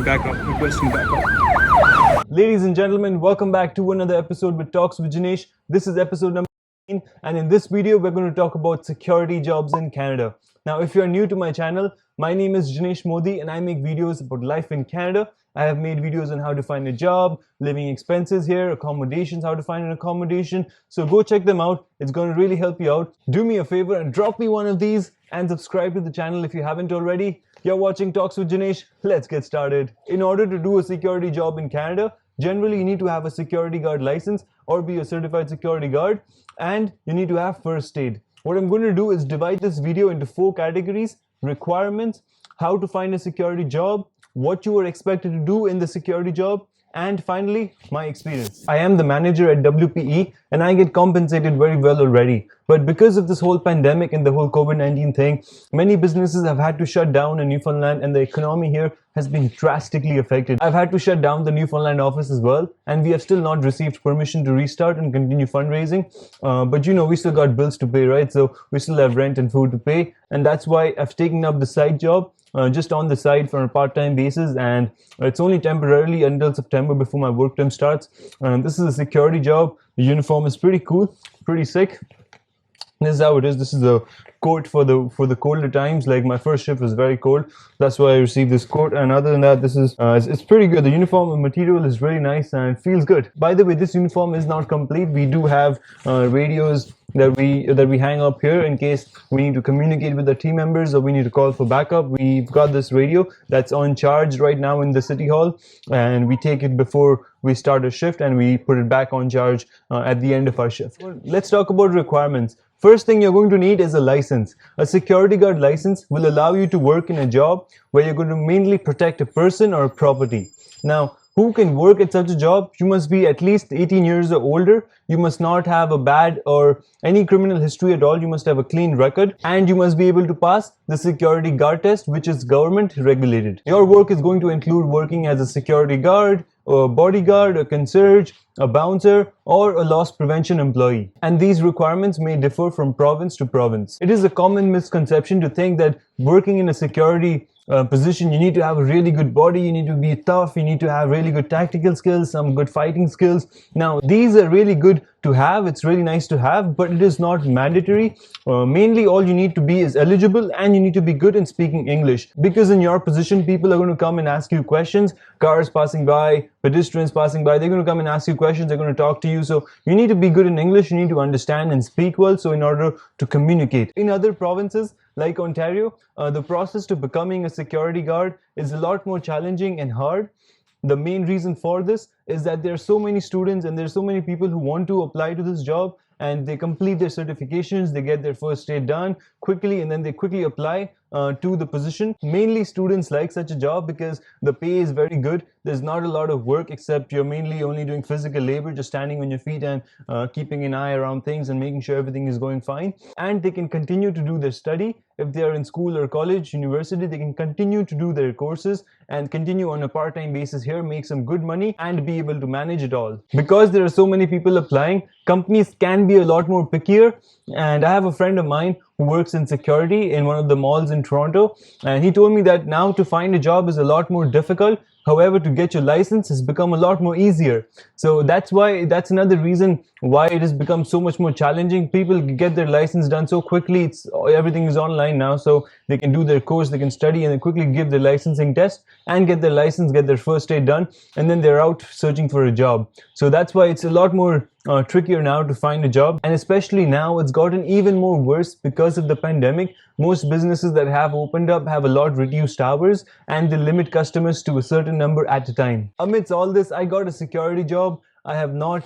back up. Requesting back up. Ladies and gentlemen, welcome back to another episode with Talks with Jinesh. This is episode number 9, and in this video, we're going to talk about security jobs in Canada. Now, if you're new to my channel, my name is Jinesh Modi, and I make videos about life in Canada. I have made videos on how to find a job, living expenses here, accommodations, how to find an accommodation. So go check them out. It's going to really help you out. Do me a favor and drop me one of these and subscribe to the channel if you haven't already. You're watching Talks with Jinesh. Let's get started. In order to do a security job in Canada, generally you need to have a security guard license or be a certified security guard, and you need to have first aid. What I'm going to do is divide this video into 4 categories: requirements, how to find a security job, what you are expected to do in the security job, and finally, my experience. I am the manager at WPE and I get compensated very well already. But because of this whole pandemic and the whole COVID-19 thing, many businesses have had to shut down in Newfoundland and the economy here has been drastically affected. I've had to shut down the Newfoundland office as well, and we have still not received permission to restart and continue fundraising. But you know, we still got bills to pay, right? So we still have rent and food to pay, and that's why I've taken up the side job. Just on the side for a part-time basis, and it's only temporarily until September before my work term starts. This is a security job. The uniform is pretty cool, pretty sick. This is how it is. This is a coat for the colder times. Like my first shift was very cold, that's why I received this coat. And other than that, this is it's pretty good. The uniform material is really nice and it feels good. By the way, this uniform is not complete. We do have radios that we hang up here in case we need to communicate with the team members or we need to call for backup. We've got this radio that's on charge right now in the city hall, and we take it before we start a shift and we put it back on charge at the end of our shift. Let's talk about requirements. First thing you're going to need is a license. A security guard license will allow you to work in a job where you're going to mainly protect a person or a property. Now, who can work at such a job? You must be at least 18 years or older. You must not have a bad or any criminal history at all. You must have a clean record, and you must be able to pass the security guard test, which is government regulated. Your work is going to include working as a security guard, a bodyguard, a concierge, a bouncer, or a loss prevention employee. And these requirements may differ from province to province. It is a common misconception to think that working in a security position, you need to have a really good body, you need to be tough, you need to have really good tactical skills, some good fighting skills. Now, these are really good to have, it's really nice to have, but it is not mandatory. Mainly all you need to be is eligible, and you need to be good in speaking English, because in your position people are going to come and ask you questions. Cars passing by, pedestrians passing by, they're going to come and ask you questions, they're going to talk to you. So you need to be good in English, you need to understand and speak well, so in order to communicate. In other provinces like Ontario, the process to becoming a security guard is a lot more challenging and hard. The main reason for this is that there are so many students and there are so many people who want to apply to this job, and they complete their certifications, they get their first aid done quickly, and then they quickly apply to the position. Mainly students like such a job because the pay is very good. There's not a lot of work except you're mainly only doing physical labor, just standing on your feet and keeping an eye around things and making sure everything is going fine. And they can continue to do their study. If they are in school or college, university, they can continue to do their courses and continue on a part-time basis here, make some good money and be able to manage it all. Because there are so many people applying, companies can be a lot more pickier. And I have a friend of mine who works in security in one of the malls in Toronto, and he told me that now to find a job is a lot more difficult. However, to get your license has become a lot more easier. So that's another reason why it has become so much more challenging. People get their license done so quickly. Everything is online now, so they can do their course, they can study, and then quickly give their licensing test and get their license, get their first aid done, and then they're out searching for a job. So that's why it's a lot more trickier now to find a job, and especially now it's gotten even more worse because of the pandemic. Most businesses that have opened up have a lot reduced hours, and they limit customers to a certain number at a time. Amidst all this, I got a security job. I have not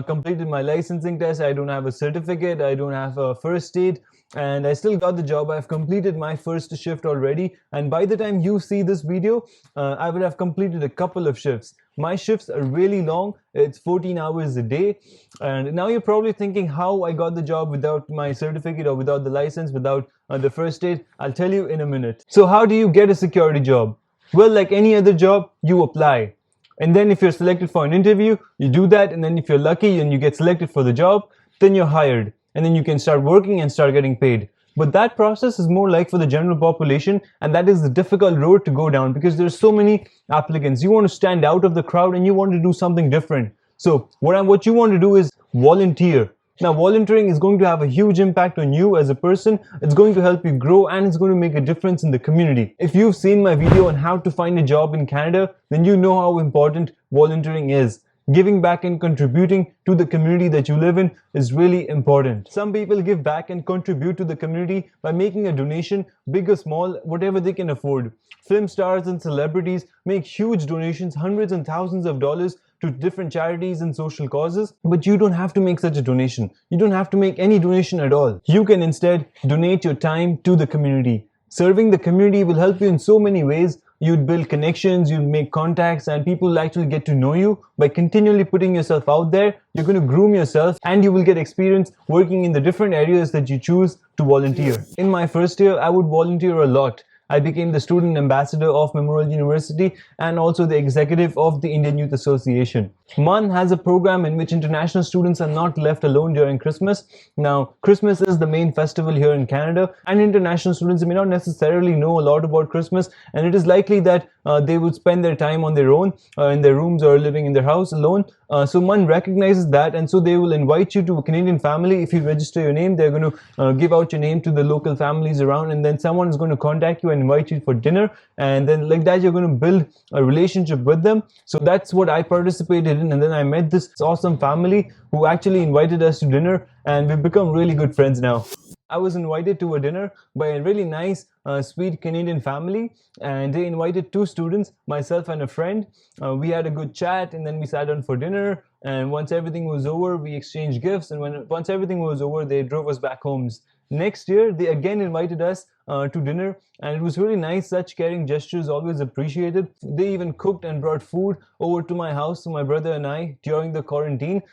completed my licensing test. I don't have a certificate. I don't have a first aid, and I still got the job. I've completed my first shift already, and by the time you see this video, I would have completed a couple of shifts. My shifts are really long. It's 14 hours a day. And now you're probably thinking how I got the job without my certificate or without the license, without the first aid. I'll tell you in a minute. So how do you get a security job? Well, like any other job, you apply. And then if you're selected for an interview, you do that. And then if you're lucky and you get selected for the job, then you're hired. And then you can start working and start getting paid. But that process is more like for the general population, and that is the difficult road to go down because there's so many applicants. You want to stand out of the crowd and you want to do something different. So what you want to do is volunteer. Now, volunteering is going to have a huge impact on you as a person. It's going to help you grow and it's going to make a difference in the community. If you've seen my video on how to find a job in Canada, then you know how important volunteering is. Giving back and contributing to the community that you live in is really important. Some people give back and contribute to the community by making a donation, big or small, whatever they can afford. Film stars and celebrities make huge donations, hundreds and thousands of dollars, to different charities and social causes, but you don't have to make such a donation. You don't have to make any donation at all. You can instead donate your time to the community. Serving the community will help you in so many ways. You'd build connections, you'd make contacts, and people will actually get to know you. By continually putting yourself out there, you're going to groom yourself and you will get experience working in the different areas that you choose to volunteer. In my first year, I would volunteer a lot. I became the student ambassador of Memorial University and also the executive of the Indian Youth Association. MUN has a program in which international students are not left alone during Christmas. Now, Christmas is the main festival here in Canada, and international students may not necessarily know a lot about Christmas, and it is likely that they would spend their time on their own in their rooms or living in their house alone. So MUN recognizes that, and so they will invite you to a Canadian family. If you register your name, they're going to give out your name to the local families around, and then someone is going to contact you and invite you for dinner, and then like that you're going to build a relationship with them. So that's what I participated in, and then I met this awesome family who actually invited us to dinner, and we've become really good friends now. I was invited to a dinner by a really nice, sweet Canadian family, and they invited two students, myself and a friend. We had a good chat, and then we sat down for dinner, and once everything was over, we exchanged gifts, and once everything was over, they drove us back homes. Next year, they again invited us to dinner, and it was really nice. Such caring gestures always appreciated. They even cooked and brought food over to my house to my brother and I during the quarantine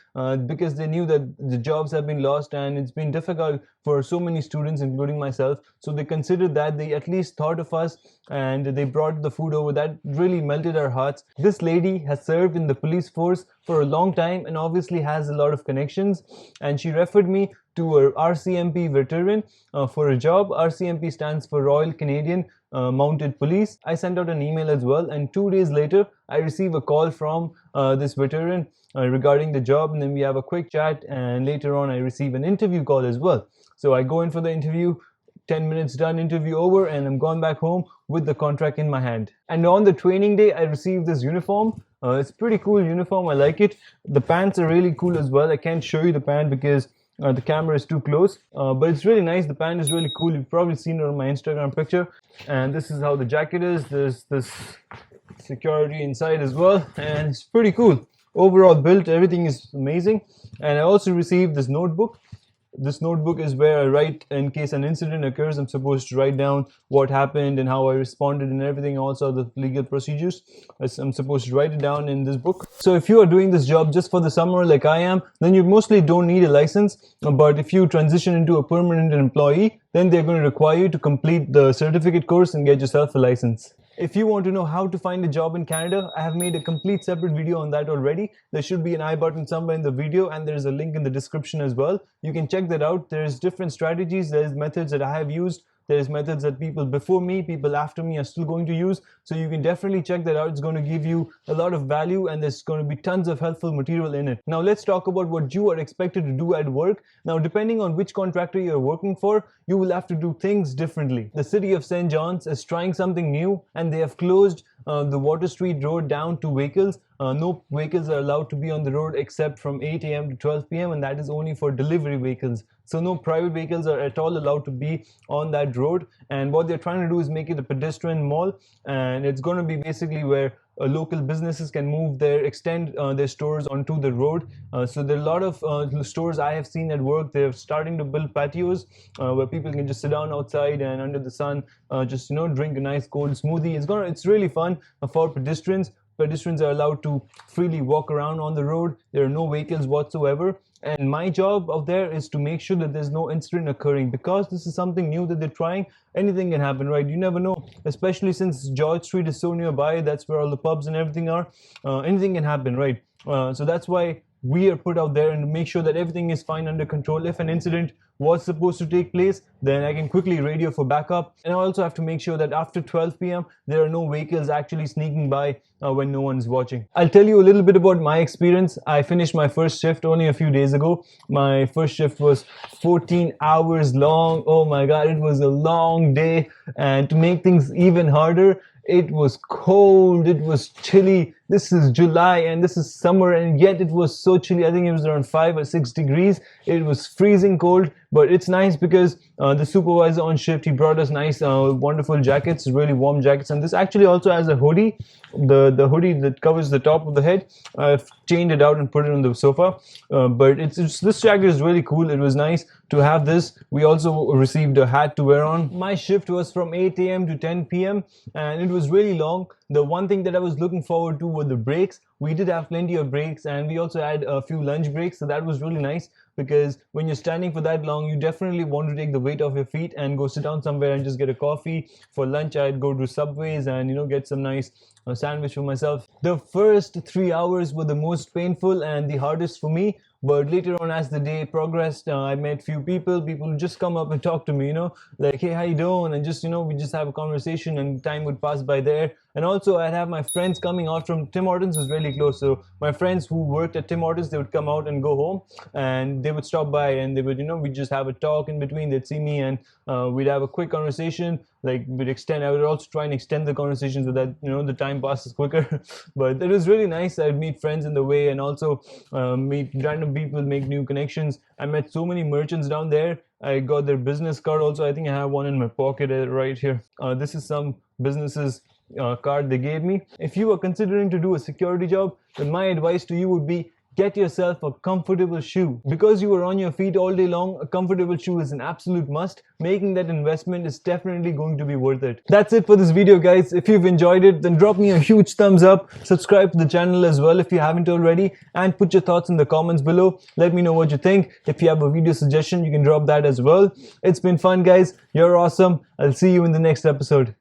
because they knew that the jobs have been lost and it's been difficult for so many students, including myself. So they considered that. They at least thought of us and they brought the food over. That really melted our hearts. This lady has served in the police force for a long time and obviously has a lot of connections, and she referred me to a RCMP veteran for a job. RCMP stands for Royal Canadian Mounted Police. I sent out an email as well, and 2 days later I received a call from this veteran regarding the job, and then we have a quick chat, and later on I receive an interview call as well. So I go in for the interview, 10 minutes done, interview over, and I'm gone back home with the contract in my hand. And on the training day I received this uniform. It's pretty cool uniform, I like it. The pants are really cool as well. I can't show you the pant because the camera is too close, but it's really nice. The pant is really cool. You've probably seen it on my Instagram picture. And this is how the jacket is. There's this security inside as well, and it's pretty cool. Overall built, everything is amazing. And I also received this notebook. This notebook is where I write in case an incident occurs. I'm supposed to write down what happened and how I responded and everything, also the legal procedures. I'm supposed to write it down in this book. So if you are doing this job just for the summer like I am, then you mostly don't need a license. But if you transition into a permanent employee, then they're going to require you to complete the certificate course and get yourself a license. If you want to know how to find a job in Canada, I have made a complete separate video on that already. There should be an I button somewhere in the video, and there's a link in the description as well. You can check that out. There's different strategies. There's methods that I have used. There's methods that people before me, people after me are still going to use. So you can definitely check that out. It's going to give you a lot of value, and there's going to be tons of helpful material in it. Now let's talk about what you are expected to do at work. Now, depending on which contractor you're working for, you will have to do things differently. The city of St. John's is trying something new, and they have closed the Water Street Road down to vehicles. No vehicles are allowed to be on the road except from 8 a.m. to 12 p.m. and that is only for delivery vehicles. So no private vehicles are at all allowed to be on that road. And what they're trying to do is make it a pedestrian mall, and it's going to be basically where local businesses can move extend their stores onto the road. So there are a lot of stores I have seen at work. They're starting to build patios where people can just sit down outside and under the sun, just drink a nice cold smoothie. It's really fun for pedestrians. Pedestrians are allowed to freely walk around on the road. There are no vehicles whatsoever. And my job out there is to make sure that there's no incident occurring, because this is something new that they're trying. Anything can happen, right? You never know, especially since George Street is so nearby. That's where all the pubs and everything are. Anything can happen, right? So that's why we are put out there and make sure that everything is fine under control. If an incident was supposed to take place, then I can quickly radio for backup. And I also have to make sure that after 12 p.m. there are no vehicles actually sneaking by when no one's watching. I'll tell you a little bit about my experience. I finished my first shift only a few days ago. My first shift was 14 hours long. Oh my god, it was a long day. And to make things even harder, it was cold, it was chilly. This is July and this is summer, and yet it was so chilly. I think it was around 5 or 6 degrees. It was freezing cold, but it's nice because the supervisor on shift, he brought us nice wonderful jackets, really warm jackets. And this actually also has a hoodie, the hoodie that covers the top of the head. I've chained it out and put it on the sofa, but this jacket is really cool. It was nice to have this. We also received a hat to wear on. My shift was from 8 a.m. to 10 p.m. and it was really long. The one thing that I was looking forward to were the breaks. We did have plenty of breaks, and we also had a few lunch breaks, so that was really nice, because when you're standing for that long, you definitely want to take the weight off your feet and go sit down somewhere and just get a coffee. For lunch, I'd go to Subways and get some nice sandwich for myself. The first 3 hours were the most painful and the hardest for me, but later on as the day progressed, I met few people who just come up and talk to me, like, hey, how you doing? And just we just have a conversation, and time would pass by there. And also I'd have my friends coming out from Tim Hortons, was really close. So my friends who worked at Tim Hortons, they would come out and go home, and they would stop by and they would we'd just have a talk in between. They'd see me and we'd have a quick conversation. Like I would also try and extend the conversation so that the time passes quicker. But it was really nice. I'd meet friends in the way, and also meet random people, make new connections. I met so many merchants down there. I got their business card also. I think I have one in my pocket right here. This is some businesses card they gave me. If you are considering to do a security job, then my advice to you would be, get yourself a comfortable shoe. Because you are on your feet all day long, a comfortable shoe is an absolute must. Making that investment is definitely going to be worth it. That's it for this video, guys. If you've enjoyed it, then drop me a huge thumbs up. Subscribe to the channel as well if you haven't already, and put your thoughts in the comments below. Let me know what you think. If you have a video suggestion, you can drop that as well. It's been fun, guys. You're awesome. I'll see you in the next episode.